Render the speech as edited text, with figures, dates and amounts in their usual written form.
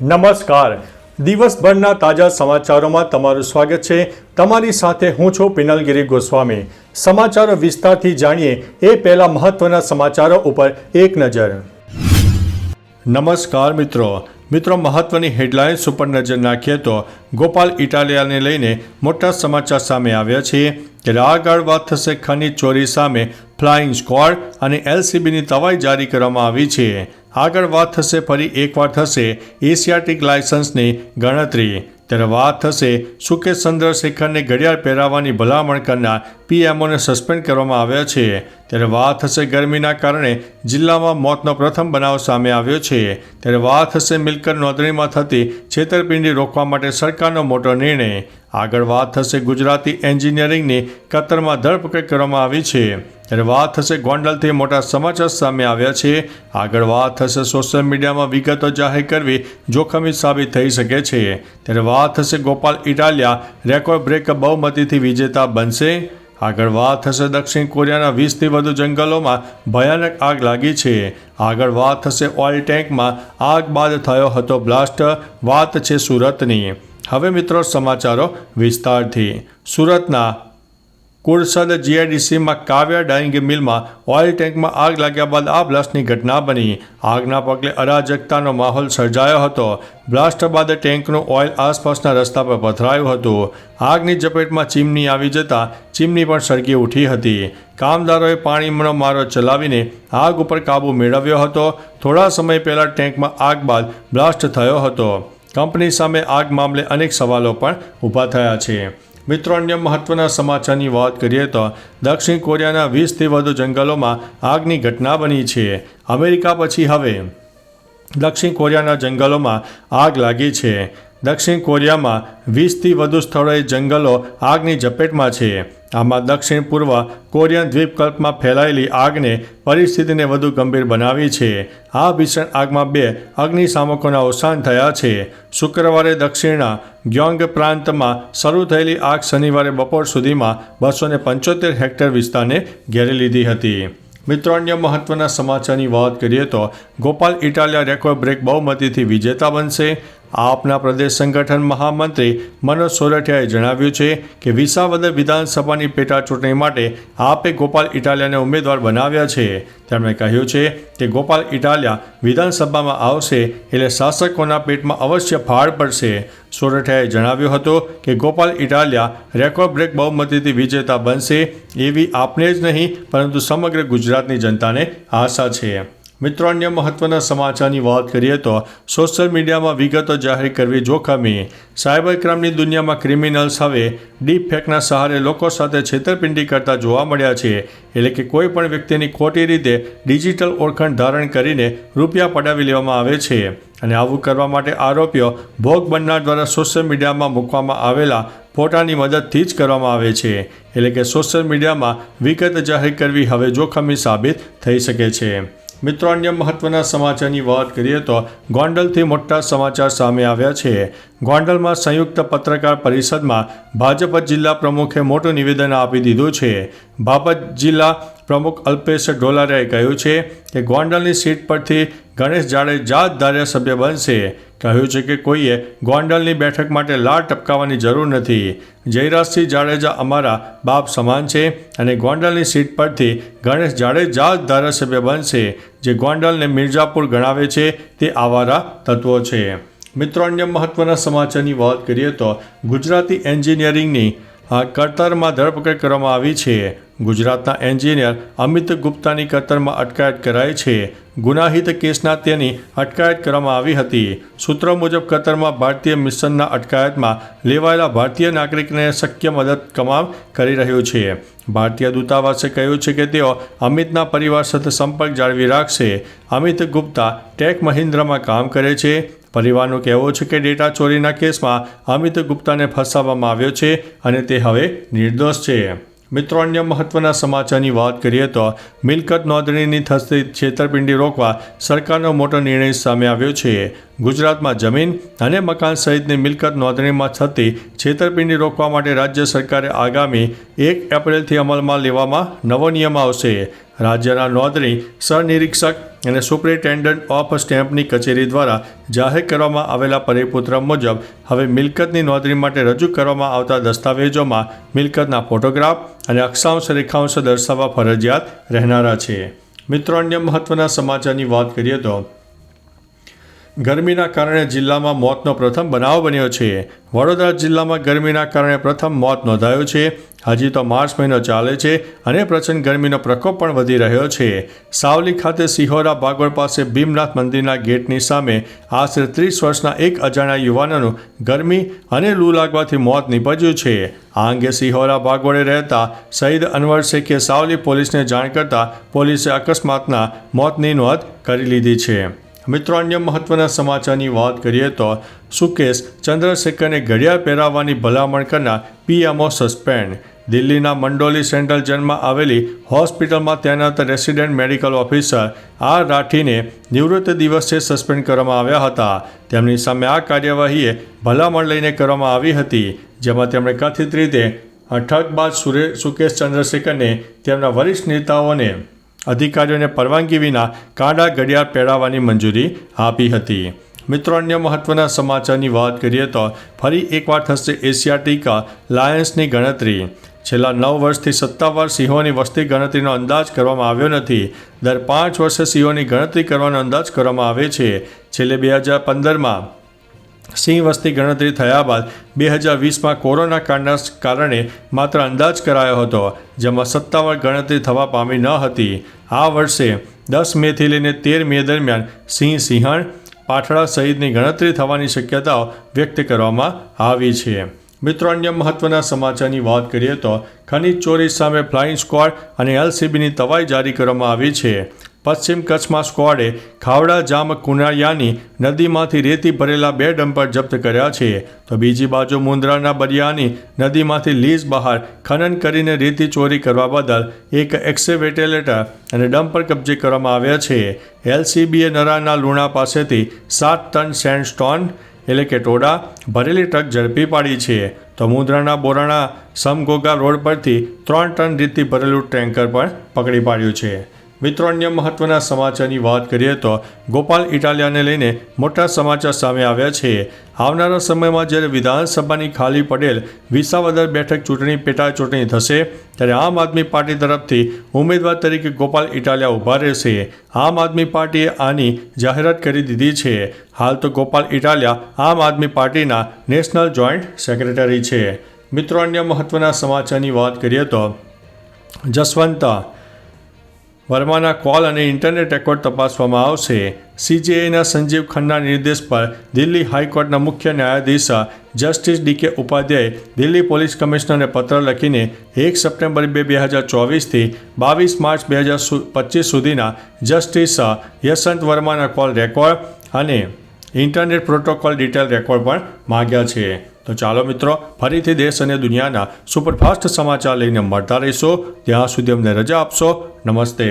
નમસ્કાર. દિવસભરના તાજા સમાચારોમાં તમારું સ્વાગત છે. તમારી સાથે હું છું પિનલગીરી ગોસ્વામી. સમાચારો વિસ્તારથી જાણીએ એ પહેલા મહત્વના સમાચારો ઉપર એક નજર. નમસ્કાર મિત્રો, મહત્વની હેડલાઇન્સ ઉપર નજર નાખીએ તો ગોપાલ ઇટાલિયાને લઈને મોટા સમાચાર સામે આવ્યા છે. ત્યારે આગળ વાત થશે ખનીજ ચોરી સામે ફ્લાઇંગ સ્ક્વોડ અને એલસીબીની તવાઈ જારી કરવામાં આવી છે. આગળ વાત થશે ફરી એકવાર થશે એશિયાટિક લાયસન્સની ગણતરી. ત્યારે વાત થશે સુકેશ ચંદ્રશેખરને ઘડિયાળ પહેરાવવાની ભલામણ કરનાર પીએમઓને સસ્પેન્ડ કરવામાં આવ્યા છે. ત્યારે વાત થશે ગરમીના કારણે જિલ્લામાં મોતનો પ્રથમ બનાવ સામે આવ્યો છે. ત્યારે વાત થશે મિલકત નોંધણીમાં થતી છેતરપિંડી રોકવા માટે સરકારનો મોટો નિર્ણય. આગળ વાત થશે ગુજરાતી એન્જિનિયરિંગની કતરમાં ધરપકડ કરવામાં આવી છે. ત્યારે વાત થશે ગોંડલથી મોટા સમાચાર સામે આવ્યા છે. આગળ વાત થશે સોશિયલ મીડિયામાં વિગતો જાહેર કરવી જોખમી સાબિત થઈ શકે છે. ત્યારે વાત થશે ગોપાલ ઇટાલિયા રેકોર્ડ બ્રેક બહુમતીથી વિજેતા બનશે. આગળ વાત થશે દક્ષિણ કોરિયાના 20થી વધુ જંગલોમાં ભયાનક આગ લાગી છે. આગળ વાત થશે ઓઇલ ટેન્કમાં આગ બાદ થયો હતો બ્લાસ્ટ. વાત છે સુરતની. હવે મિત્રો સમાચારો વિસ્તારથી. સુરતના કુરસદ જીઆઈડીસીમાં કાવ્યા ડાઇંગ મિલમાં ઓઇલ ટેન્કમાં આગ લાગ્યા બાદ આ બ્લાસ્ટની ઘટના બની. આગના પગલે અરાજકતાનો માહોલ સર્જાયો હતો. બ્લાસ્ટ બાદ ટેન્કનું ઓઇલ આસપાસના રસ્તા પર પથરાયું હતું. આગની ઝપેટમાં ચીમની આવી જતાં ચીમની પણ સળગી ઉઠી હતી. કામદારોએ પાણીનો મારો ચલાવીને આગ ઉપર કાબૂ મેળવ્યો હતો. થોડા સમય પહેલાં ટેન્કમાં આગ બાદ બ્લાસ્ટ થયો હતો. કંપની સામે આગ મામલે અનેક સવાલો પણ ઊભા થયા છે. મિત્રો, અન્ય મહત્વના સમાચારની વાત કરીએ તો દક્ષિણ કોરિયાના 20થી વધુ જંગલોમાં આગની ઘટના બની છે. અમેરિકા પછી હવે દક્ષિણ કોરિયાના જંગલોમાં આગ લાગી છે. દક્ષિણ કોરિયામાં 20થી વધુ સ્થળોએ જંગલો આગની ઝપેટમાં છે. આમાં દક્ષિણ પૂર્વ કોરિયન દ્વીપકલ્પમાં ફેલાયેલી આગને પરિસ્થિતિને વધુ ગંભીર બનાવી છે. આ ભીષણ આગમાં 2 અગ્નિશામકોના અવસાન થયા છે. શુક્રવારે દક્ષિણના ગ્યોંગ પ્રાંતમાં શરૂ થયેલી આગ શનિવારે બપોર સુધીમાં 275 હેક્ટર વિસ્તારને ઘેરી લીધી હતી. મિત્રો, અન્ય મહત્વના સમાચારની વાત કરીએ તો ગોપાલ ઇટાલિયા રેકોર્ડ બ્રેક બહુમતીથી વિજેતા બનશે. આપના પ્રદેશ સંગઠન મહામંત્રી મનોજ સોરઠિયાએ જણાવ્યું છે કે વિસાવદર વિધાનસભાની પેટા ચૂંટણી માટે આપે ગોપાલ ઇટાલિયાને ઉમેદવાર બનાવ્યા છે. તેમણે કહ્યું છે કે ગોપાલ ઇટાલિયા વિધાનસભામાં આવશે એટલે શાસકોના પેટમાં અવશ્ય ફાળ પડશે. સોરઠિયાએ જણાવ્યું હતું કે ગોપાલ ઇટાલિયા રેકોર્ડ બ્રેક બહુમતીથી વિજેતા બનશે એવી આપને જ નહીં પરંતુ સમગ્ર ગુજરાતની જનતાને આશા છે. મિત્રો, અન્ય મહત્વના સમાચારની વાત કરીએ તો સોશિયલ મીડિયામાં વિગતો જાહેર કરવી જોખમી. સાયબર ક્રાઇમની દુનિયામાં ક્રિમિનલ્સ હવે ડીપ ફેકના સહારે લોકો સાથે છેતરપિંડી કરતા જોવા મળ્યા છે. એટલે કે કોઈ પણ વ્યક્તિની ખોટી રીતે ડિજિટલ ઓળખાણ ધારણ કરીને રૂપિયા પડાવી લેવામાં આવે છે. અને આવું કરવા માટે આરોપીઓ ભોગ બનનાર દ્વારા સોશિયલ મીડિયામાં મૂકવામાં આવેલા ફોટાની મદદથી જ કરવામાં આવે છે. એટલે કે સોશિયલ મીડિયામાં વિગત જાહેર કરવી હવે જોખમી સાબિત થઈ શકે છે. મિત્રો, અન્ય મહત્વના સમાચારની વાત કરીએ તો ગોંડલથી મોટા સમાચાર સામે આવ્યા છે. ગોંડલમાં સંયુક્ત પત્રકાર પરિષદમાં ભાજપ જિલ્લા પ્રમુખે મોટું નિવેદન આપી દીધું છે. ભાજપ જિલ્લા પ્રમુખ અલ્પેશ ઢોલારિયાએ કહ્યું છે કે ગોંડલની સીટ પરથી ગણેશ જાડેજા ધારાસભ્ય બનશે. કહ્યું છે કે કોઈએ ગોંડલની બેઠક માટે લાળ ટપકાવવાની જરૂર નથી. જયરાજસિંહ જાડેજા અમારા બાપ સમાન છે અને ગોંડલની સીટ પરથી ગણેશ જાડેજા ધારાસભ્ય બનશે. જે ગોંડલને મિર્જાપુર ગણાવે છે તે આવારા તત્વો છે. મિત્રો, અન્ય મહત્વના સમાચારની વાત કરીએ તો ગુજરાતી એન્જિનિયરિંગની કતરમાં ધરપકડ કરવામાં આવી છે. ગુજરાતના એન્જિનિયર અમિત ગુપ્તાની કતરમાં અટકાયત કરાઈ છે. ગુનાહિત કેસના તેની અટકાયત કરવામાં આવી હતી. સૂત્રો મુજબ કતરમાં ભારતીય મિશનના અટકાયતમાં લેવાયેલા ભારતીય નાગરિકને શક્ય મદદ તમામ કરી રહ્યું છે. ભારતીય દૂતાવાસે કહ્યું છે કે તેઓ અમિતના પરિવાર સાથે સંપર્ક જાળવી રાખશે. અમિત ગુપ્તા ટેક મહિન્દ્રામાં કામ કરે છે. પરિવારનું કહેવું છે કે ડેટા ચોરીના કેસમાં અમિત ગુપ્તાને ફસાવવામાં આવ્યો છે અને તે હવે નિર્દોષ છે. મિત્રો, અન્ય મહત્વના સમાચારની વાત કરીએ તો મિલકત નોંધણીની થતી છેતરપિંડી રોકવા સરકારનો મોટો નિર્ણય સામે આવ્યો છે. ગુજરાતમાં જમીન અને મકાન સહિતની મિલકત નોંધણીમાં થતી છેતરપિંડી રોકવા માટે રાજ્ય સરકારે આગામી 1 એપ્રિલથી અમલમાં લેવામાં નવો નિયમ આવશે. રાજ્યના નોંધણી સહનિરીક્ષક અને સુપ્રિન્ટેન્ડન્ટ ઓફ સ્ટેમ્પની કચેરી દ્વારા જાહેર કરવામાં આવેલા પરિપત્ર મુજબ હવે મિલકતની નોંધણી માટે રજૂ કરવામાં આવતા દસ્તાવેજોમાં મિલકતના ફોટોગ્રાફ અને અક્ષાંશ રેખાંશ દર્શાવવા ફરજિયાત રહેનારા છે. મિત્રો, અન્ય મહત્વના સમાચારની વાત કરીએ તો ગરમીના કારણે જિલ્લામાં મોતનો પ્રથમ બનાવ બન્યો છે. વડોદરા જિલ્લામાં ગરમીના કારણે પ્રથમ મોત નોંધાયું છે. હજી તો માર્ચ મહિનો ચાલે છે અને પ્રચંડ ગરમીનો પ્રકોપ પણ વધી રહ્યો છે. સાવલી ખાતે સિહોરા ભાગોળ પાસે ભીમનાથ મંદિરના ગેટની સામે આશરે 30 વર્ષના એક અજાણ્યા યુવાનનું ગરમી અને લૂ લાગવાથી મોત નીપજ્યું છે. આ અંગે સિહોરા ભાગોળે રહેતા શહીદ અનવર શેખે સાવલી પોલીસને જાણ કરતા પોલીસે અકસ્માતના મોતની નોંધ કરી લીધી છે. મિત્રો, અન્ય મહત્વના સમાચારની વાત કરીએ તો સુકેશ ચંદ્રશેખરને ઘડિયાળ પહેરાવવાની ભલામણ કરનાર પીએમઓ સસ્પેન્ડ. દિલ્હીના મંડોલી સેન્ટ્રલ જેલમાં આવેલી હોસ્પિટલમાં તૈનાત રેસિડેન્ટ મેડિકલ ઓફિસર આર રાઠીને નિવૃત્ત દિવસે સસ્પેન્ડ કરવામાં આવ્યા હતા. તેમની સામે આ કાર્યવાહીએ ભલામણ લઈને કરવામાં આવી હતી, જેમાં તેમણે કથિત રીતે ઠગબાજ સુકેશ ચંદ્રશેખરને તેમના વરિષ્ઠ નેતાઓને અધિકારીઓને પરવાનગી વિના કાળા ઘડિયાળ પહેરાવવાની મંજૂરી આપી હતી. મિત્રો, અન્ય મહત્વના સમાચારની વાત કરીએ તો ફરી એકવાર થશે એશિયાટિક લાયન્સની ગણતરી. છેલ્લા 9 વર્ષથી સત્તાવાર સિંહોની વસ્તી ગણતરીનો અંદાજ કરવામાં આવ્યો નથી. દર 5 વર્ષે સિંહોની ગણતરી કરવાનો અંદાજ કરવામાં આવે છે. છેલ્લે 2015માં સિંહ વસ્તી ગણતરી થયા બાદ 2020માં કોરોના કાળના કારણે માત્ર અંદાજ કરાયો હતો, જેમાં સત્તાવાર ગણતરી થવા પામી ન હતી. આ વર્ષે 10 મેથી લઈને 13 મે દરમિયાન સિંહ, સિંહણ, પાઠડા સહિતની ગણતરી થવાની શક્યતાઓ વ્યક્ત કરવામાં આવી છે. મિત્રો, અન્ય મહત્વના સમાચારની વાત કરીએ તો ખનીજ ચોરી સામે ફ્લાઇંગ સ્ક્વોડ અને એલસીબીની તવાઈ જારી કરવામાં આવી છે. પશ્ચિમ કચ્છમાં સ્ક્વોડે ખાવડા જામ કુનાયાની નદીમાંથી રેતી ભરેલા 2 ડમ્પર જપ્ત કર્યા છે, તો બીજી બાજુ મુન્દ્રાના બરિયાની નદીમાંથી લીઝ બહાર ખનન કરીને રેતી ચોરી કરવા બદલ એક એક્સકેવેટર અને ડમ્પર કબજે કરવામાં આવ્યા છે. એલસીબીએ નરાના લુણા પાસેથી 7 ટન સેન્ડસ્ટોન એટલે કે ટોડા ભરેલી ટ્રક ઝડપી પાડી છે, તો મુન્દ્રાના બોરાણા સમગોગા રોડ પરથી 3 ટન રેતી ભરેલું ટેન્કર પણ પકડી પાડ્યું છે. મિત્રો, અન્ય મહત્વના સમાચારની વાત કરીએ તો ગોપાલ ઇટાલિયાને લઈને મોટા સમાચાર સામે આવ્યા છે. આવનારા સમયમાં જ્યારે વિધાનસભાની ખાલી પડેલ વિસાવદર બેઠક ચૂંટણી પેટા ચૂંટણી થશે, ત્યારે આમ આદમી પાર્ટી તરફથી ઉમેદવાર તરીકે ગોપાલ ઇટાલિયા ઊભા રહેશે. આમ આદમી પાર્ટીએ આની જાહેરાત કરી દીધી છે. હાલ તો ગોપાલ ઇટાલિયા આમ આદમી પાર્ટીના નેશનલ જોઈન્ટ સેક્રેટરી છે. મિત્રો, અન્ય મહત્વના સમાચારની વાત કરીએ તો જસવંત વર્માના કોલ અને ઇન્ટરનેટ રેકોર્ડ તપાસવામાં આવશે. સીજેઆઈના સંજીવ ખન્ના નિર્દેશ પર દિલ્હી હાઈકોર્ટના મુખ્ય ન્યાયાધીશ જસ્ટિસ ડીકે ઉપાધ્યાયે દિલ્હી પોલીસ કમિશનરને પત્ર લખીને 1 સપ્ટેમ્બર 2024થી 22 માર્ચ 2025 સુધીના જસ્ટિસ યશવંત વર્માના કોલ રેકોર્ડ અને ઇન્ટરનેટ પ્રોટોકોલ ડિટેલ રેકોર્ડ પણ માગ્યા છે. તો ચાલો મિત્રો, ફરીથી દેશ અને દુનિયાના સુપરફાસ્ટ સમાચાર લઈને મળતા રહીશો. ત્યાં સુધી અમને રજા આપશો. નમસ્તે.